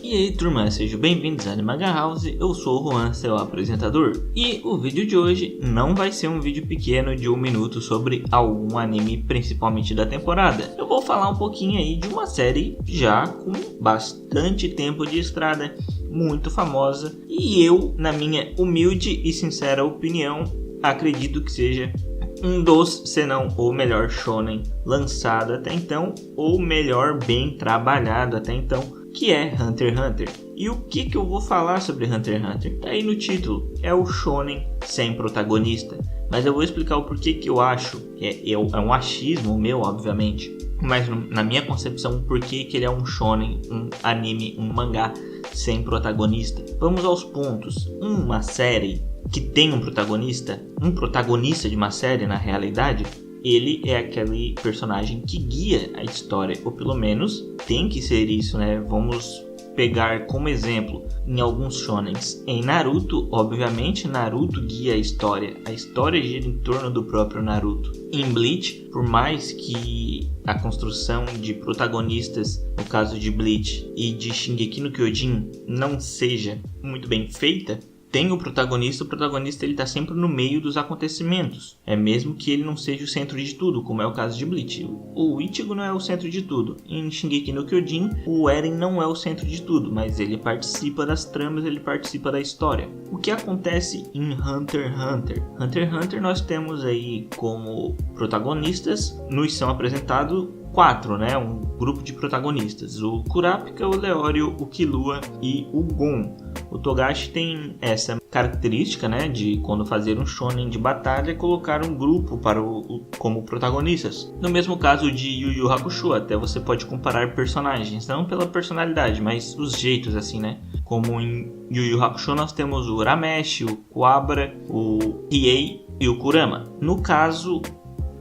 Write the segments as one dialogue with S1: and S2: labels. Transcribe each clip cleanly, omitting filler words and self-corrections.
S1: E aí turma, sejam bem-vindos à Animaga House, eu sou o Juan, seu apresentador. E o vídeo de hoje não vai ser um vídeo pequeno de 1 minuto sobre algum anime, principalmente da temporada. Eu vou falar um pouquinho aí de uma série já com bastante tempo de estrada, muito famosa. E eu, na minha humilde e sincera opinião, acredito que seja um dos, se não o melhor shonen lançado até então, ou melhor bem trabalhado até então, que é Hunter x Hunter. E o que eu vou falar sobre Hunter x Hunter? Tá aí no título, é o shonen sem protagonista. Mas eu vou explicar o porquê que eu acho, é um achismo meu, obviamente, mas na minha concepção, o porquê que ele é um shonen, um anime, um mangá sem protagonista. Vamos aos pontos. Uma série que tem um protagonista de uma série na realidade, ele é aquele personagem que guia a história, ou pelo menos tem que ser isso, né? Vamos pegar como exemplo em alguns shonens. Em Naruto, obviamente, Naruto guia a história gira em torno do próprio Naruto. Em Bleach, por mais que a construção de protagonistas, no caso de Bleach e de Shingeki no Kyojin, não seja muito bem feita, tem o protagonista ele está sempre no meio dos acontecimentos. É mesmo que ele não seja o centro de tudo, como é o caso de Bleach. O Ichigo não é o centro de tudo. Em Shingeki no Kyojin, o Eren não é o centro de tudo, mas ele participa das tramas, ele participa da história. O que acontece em Hunter x Hunter? Hunter x Hunter nós temos aí como protagonistas, nos são apresentados 4, né? Um grupo de protagonistas: o Kurapika, o Leório, o Killua e o Gon. O Togashi tem essa característica, né, de quando fazer um shonen de batalha, colocar um grupo como protagonistas. No mesmo caso de Yu Yu Hakusho, até você pode comparar personagens, não pela personalidade, mas os jeitos assim, né? Como em Yu Yu Hakusho nós temos o Urameshi, o Kuwabara, o Riei e o Kurama. No caso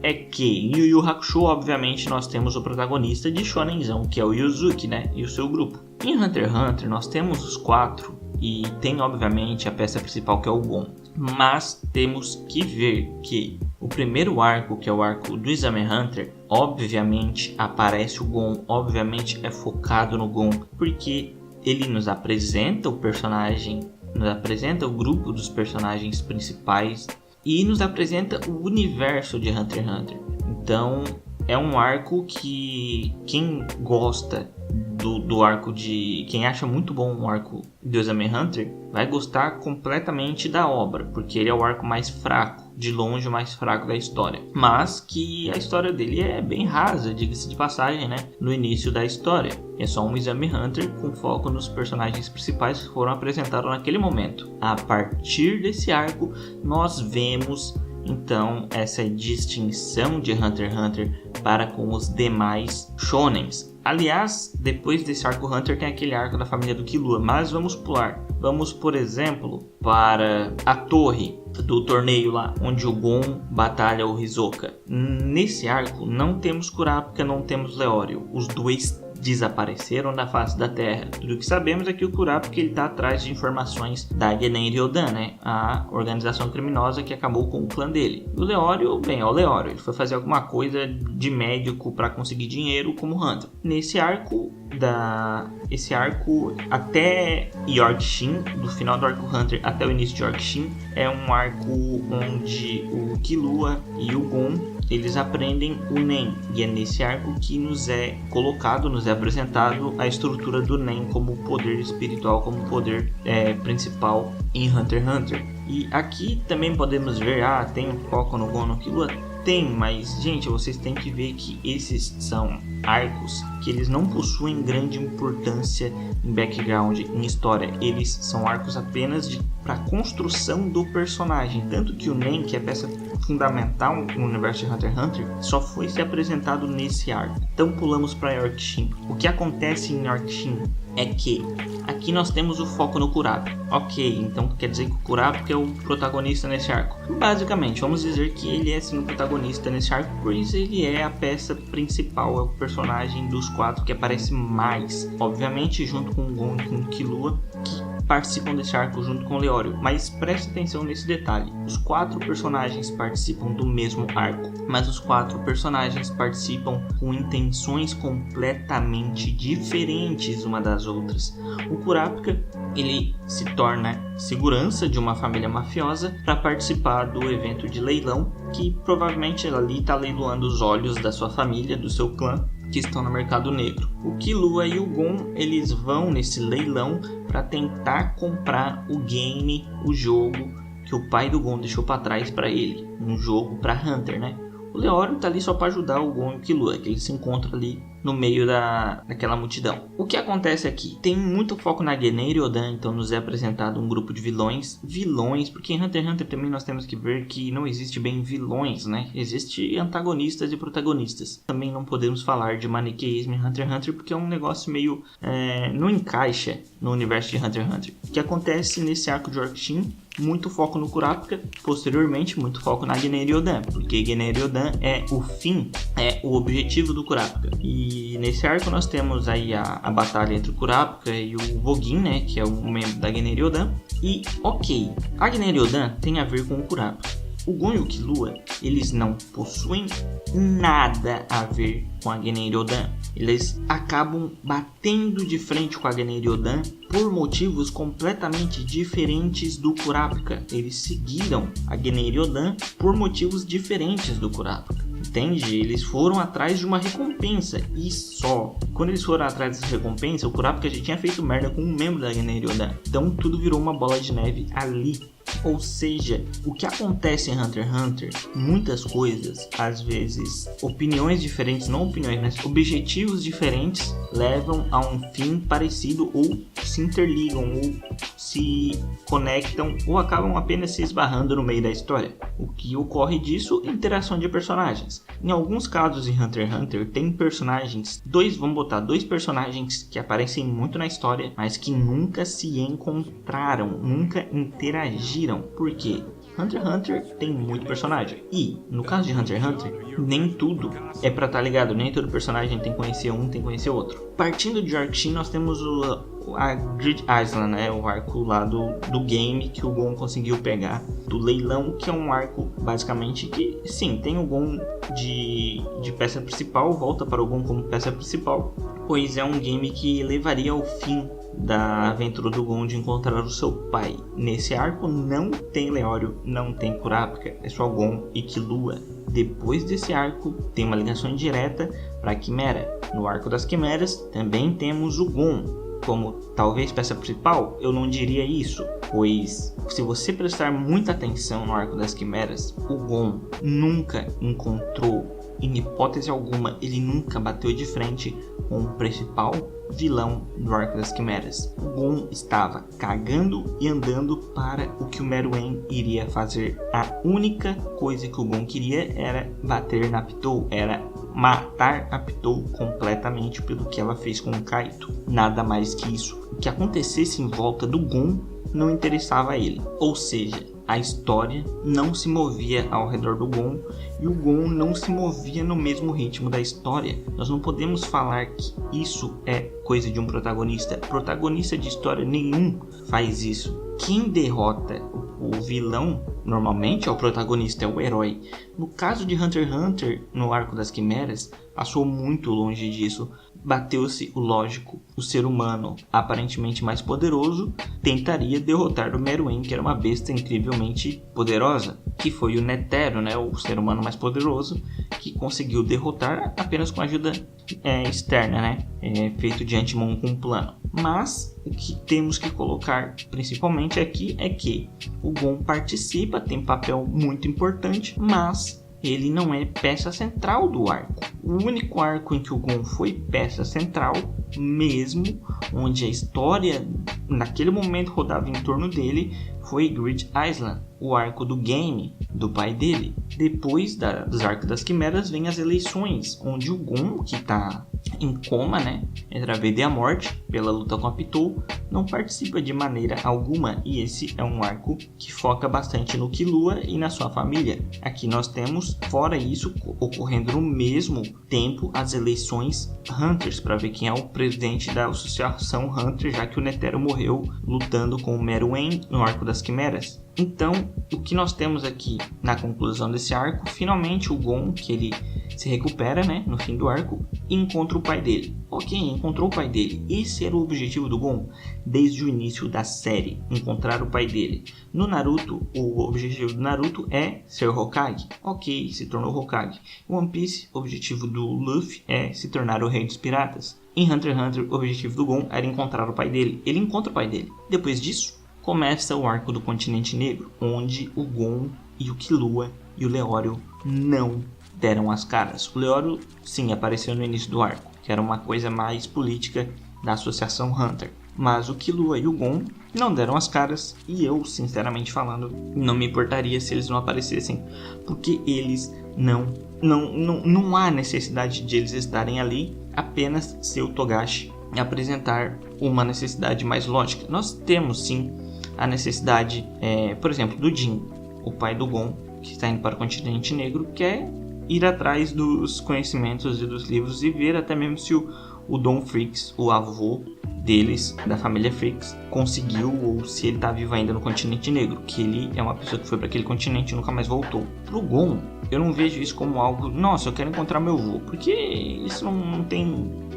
S1: é que em Yu Yu Hakusho, obviamente, nós temos o protagonista de shonenzão, que é o Yuzuki, né, e o seu grupo. Em Hunter x Hunter nós temos os 4 e tem obviamente a peça principal, que é o Gon. Mas temos que ver que o primeiro arco, que é o arco do Exame Hunter, obviamente aparece o Gon, obviamente é focado no Gon, porque ele nos apresenta o personagem, nos apresenta o grupo dos personagens principais e nos apresenta o universo de Hunter x Hunter. Então é um arco que quem gosta do arco de... Quem acha muito bom o arco do Exame Hunter vai gostar completamente da obra, porque ele é o arco mais fraco, de longe o mais fraco da história. Mas que a história dele é bem rasa, diga-se de passagem, né? No início da história. É só um Exame Hunter com foco nos personagens principais que foram apresentados naquele momento. A partir desse arco, nós vemos então essa distinção de Hunter x Hunter para com os demais shonens. Aliás, depois desse arco Hunter tem aquele arco da família do Killua, mas vamos pular. Vamos, por exemplo, para a torre do torneio lá, onde o Gon batalha o Hisoka. Nesse arco não temos Kurapika, não temos Leório. Os dois desapareceram da face da Terra. Tudo que sabemos é que o Kurapika está atrás de informações da Genen Ryodan, né? A organização criminosa que acabou com o clã dele. O Leório, bem, é o Leório. Ele foi fazer alguma coisa de médico para conseguir dinheiro como Hunter. Nesse arco, esse arco até Yorkshin, do final do arco Hunter até o início de Yorkshin, é um arco onde o Killua e o Gon eles aprendem o Nen, e é nesse arco que nos é colocado, nos é apresentado a estrutura do Nen como poder espiritual, como poder principal em Hunter x Hunter. E aqui também podemos ver, tem um foco no Gon, no Killua? Tem, mas gente, vocês têm que ver que esses são arcos que eles não possuem grande importância em background, em história. Eles são arcos apenas para construção do personagem, tanto que o Nen, que é a peça fundamental no universo de Hunter x Hunter, só foi ser apresentado nesse arco. Então pulamos para Yorkshin. O que acontece em Yorkshin é que aqui nós temos o foco no Kurapika. Ok, então quer dizer que o Kurapika é o protagonista nesse arco. Basicamente, vamos dizer que ele é sim o protagonista nesse arco, pois ele é a peça principal, é o personagem dos 4 que aparece mais. Obviamente junto com o Gon e com o Killua, que participam desse arco junto com o Leório, mas preste atenção nesse detalhe. Os 4 personagens participam do mesmo arco, mas os 4 personagens participam com intenções completamente diferentes uma das outras. O Kurapika, ele se torna segurança de uma família mafiosa para participar do evento de leilão, que provavelmente ali está leiloando os olhos da sua família, do seu clã, que estão no mercado negro. O Killua e o Gon, eles vão nesse leilão para tentar comprar o game, o jogo que o pai do Gon deixou para trás para ele, um jogo para Hunter, né? O Leório tá ali só para ajudar o Gon e o Killua, que eles se encontram ali no meio daquela multidão. O que acontece aqui? Tem muito foco na Geneira e Odan, então nos é apresentado um grupo de vilões, porque em Hunter x Hunter também nós temos que ver que não existe bem vilões, né? Existe antagonistas e protagonistas. Também não podemos falar de maniqueísmo em Hunter x Hunter, porque é um negócio meio... não encaixa no universo de Hunter x Hunter. O que acontece nesse arco de Orc-Shin? Muito foco no Kurapika, posteriormente muito foco na Geneira e Odan, porque Geneira e Odan é o fim, é o objetivo do Kurapika. E nesse arco nós temos aí a batalha entre o Kurapika e o Vogin, né, que é um membro da Geneira e Odan. E ok, a Geneira e Odan tem a ver com o Kurapika. O Gon e o Killua, eles não possuem nada a ver com a Geneira e Odan. Eles acabam batendo de frente com a Geneira e Odan por motivos completamente diferentes do Kurapika. Eles seguiram a Geneira e Odan por motivos diferentes do Kurapika. Entende? Eles foram atrás de uma recompensa e só. Quando eles foram atrás dessa recompensa, o Kurapika já tinha feito merda com um membro da Geneira e Odan. Então tudo virou uma bola de neve ali. Ou seja, o que acontece em Hunter x Hunter, muitas coisas, às vezes, opiniões diferentes, não opiniões, mas objetivos diferentes levam a um fim parecido ou se interligam ou se conectam ou acabam apenas se esbarrando no meio da história. O que ocorre disso? Interação de personagens. Em alguns casos em Hunter x Hunter tem personagens, vamos botar dois personagens que aparecem muito na história, mas que nunca se encontraram, nunca interagiram. Por quê? Hunter x Hunter tem muito personagem. E, no caso de Hunter x Hunter, nem tudo é pra estar ligado. Nem todo personagem tem que conhecer um, tem que conhecer outro. Partindo de Orc-Shin, nós temos a Grid Island, né? O arco lá do game que o Gon conseguiu pegar do leilão, que é um arco basicamente que, sim, tem o Gon de peça principal, volta para o Gon como peça principal, pois é um game que levaria ao fim da aventura do Gon de encontrar o seu pai. Nesse arco não tem Leório, não tem Kurapika, é só Gon e Killua. Depois desse arco tem uma ligação direta para a Quimera. No arco das Quimeras também temos o Gon como talvez peça principal. Eu não diria isso, pois se você prestar muita atenção no arco das Quimeras, o Gon nunca encontrou, em hipótese alguma, ele nunca bateu de frente com o principal vilão do arco das Quimeras. O Gon estava cagando e andando para o que o Meruem iria fazer. A única coisa que o Gon queria era bater na Pitou, era matar a Pitou completamente pelo que ela fez com o Kaito. Nada mais que isso. O que acontecesse em volta do Gon não interessava a ele. Ou seja, a história não se movia ao redor do Gon e o Gon não se movia no mesmo ritmo da história. Nós não podemos falar que isso é coisa de um protagonista. Protagonista de história nenhum faz isso. Quem derrota o vilão normalmente é o protagonista, é o herói. No caso de Hunter x Hunter, no arco das Quimeras, passou muito longe disso. Bateu-se o lógico. O ser humano, aparentemente mais poderoso, tentaria derrotar o Meruem, que era uma besta incrivelmente poderosa, que foi o Netero, né, o ser humano mais poderoso, que conseguiu derrotar apenas com ajuda externa, né, feito de Antimon com um plano. Mas o que temos que colocar principalmente aqui é que o Gon participa, tem papel muito importante, mas ele não é peça central do arco. O único arco em que o Gon foi peça central mesmo, onde a história naquele momento rodava em torno dele, foi Grid Island, o arco do game do pai dele. Depois dos arcos das Quimeras vem as eleições, onde o Gon, que está em coma, né, entre a vida e a morte, pela luta com a Pitou, não participa de maneira alguma, e esse é um arco que foca bastante no Killua e na sua família. Aqui nós temos, fora isso, ocorrendo no mesmo tempo as eleições Hunters, para ver quem é o presidente da Associação Hunter, já que o Netero morreu lutando com o Meruem no arco das Quimeras. Então, o que nós temos aqui na conclusão desse arco, finalmente o Gon, que ele se recupera, né, no fim do arco, e encontra o pai dele. Ok, encontrou o pai dele. Esse era o objetivo do Gon desde o início da série, encontrar o pai dele. No Naruto, o objetivo do Naruto é ser Hokage. Ok, se tornou Hokage. One Piece, o objetivo do Luffy é se tornar o rei dos piratas. Em Hunter x Hunter, o objetivo do Gon era encontrar o pai dele. Ele encontra o pai dele. Depois disso, começa o arco do Continente Negro, onde o Gon e o Killua e o Leório não deram as caras. O Leório, sim, apareceu no início do arco, que era uma coisa mais política da Associação Hunter. Mas o Killua e o Gon não deram as caras, e eu, sinceramente falando, não me importaria se eles não aparecessem, porque eles não há necessidade de eles estarem ali, apenas se o Togashi apresentar uma necessidade mais lógica. Nós temos sim a necessidade, por exemplo, do Jin, o pai do Gon, que está indo para o Continente Negro, quer ir atrás dos conhecimentos e dos livros e ver até mesmo se o Don Freaks, o avô deles, da família Freaks, conseguiu, ou se ele está vivo ainda no Continente Negro, que ele é uma pessoa que foi para aquele continente e nunca mais voltou. Pro Gon, eu não vejo isso como algo, nossa, eu quero encontrar meu avô, porque isso não tem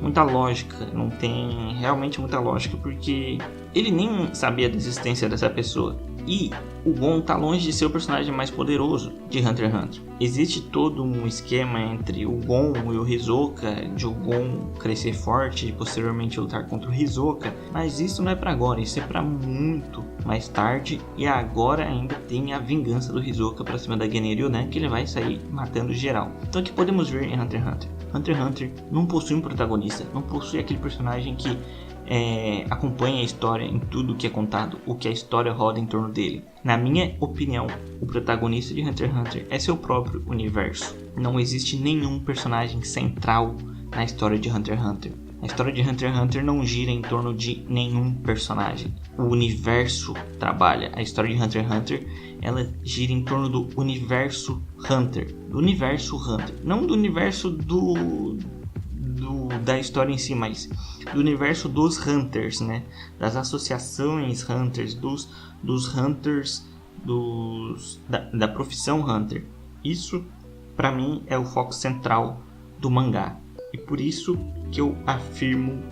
S1: muita lógica, não tem realmente muita lógica, porque ele nem sabia da existência dessa pessoa. E o Gon tá longe de ser o personagem mais poderoso de Hunter x Hunter. Existe todo um esquema entre o Gon e o Hisoka, de o Gon crescer forte e posteriormente lutar contra o Hisoka, mas isso não é pra agora, isso é pra muito mais tarde, e agora ainda tem a vingança do Hisoka pra cima da Genin, né, que ele vai sair matando geral. Então o que podemos ver em Hunter x Hunter? Hunter x Hunter não possui um protagonista, não possui aquele personagem que acompanha a história em tudo que é contado, o que a história roda em torno dele. Na minha opinião, o protagonista de Hunter x Hunter é seu próprio universo. Não existe nenhum personagem central na história de Hunter x Hunter. A história de Hunter x Hunter não gira em torno de nenhum personagem. O universo trabalha. A história de Hunter x Hunter, ela gira em torno do universo Hunter. Do universo Hunter. Não do universo da história em si, mas do universo dos Hunters, né? Das associações Hunters, dos Hunters, da profissão Hunter. Isso, pra mim, é o foco central do mangá. E por isso que eu afirmo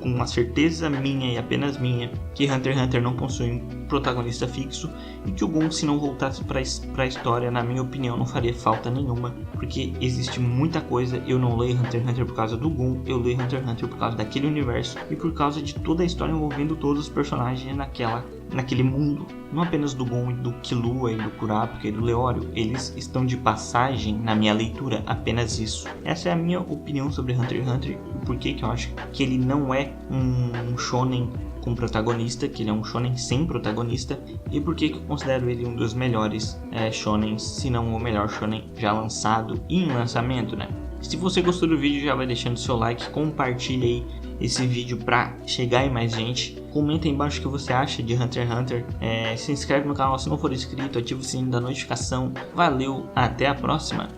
S1: com uma certeza minha e apenas minha, que Hunter x Hunter não possui um protagonista fixo, e que o Gon, se não voltasse para a história, na minha opinião, não faria falta nenhuma, porque existe muita coisa. Eu não leio Hunter x Hunter por causa do Gon, eu leio Hunter x Hunter por causa daquele universo e por causa de toda a história envolvendo todos os personagens naquele mundo. Não apenas do Gon e do Killua e do Kurapika e do Leório, eles estão de passagem na minha leitura, apenas isso. Essa é a minha opinião sobre Hunter x Hunter e por que eu acho que ele não é um shonen com protagonista, que ele é um shonen sem protagonista, e por que eu considero ele um dos melhores shonens, se não o melhor shonen já lançado e em lançamento, né? Se você gostou do vídeo, já vai deixando seu like, compartilha aí esse vídeo pra chegar em mais gente. Comenta aí embaixo o que você acha de Hunter x Hunter. Se inscreve no canal se não for inscrito, ativa o sininho da notificação. Valeu, até a próxima!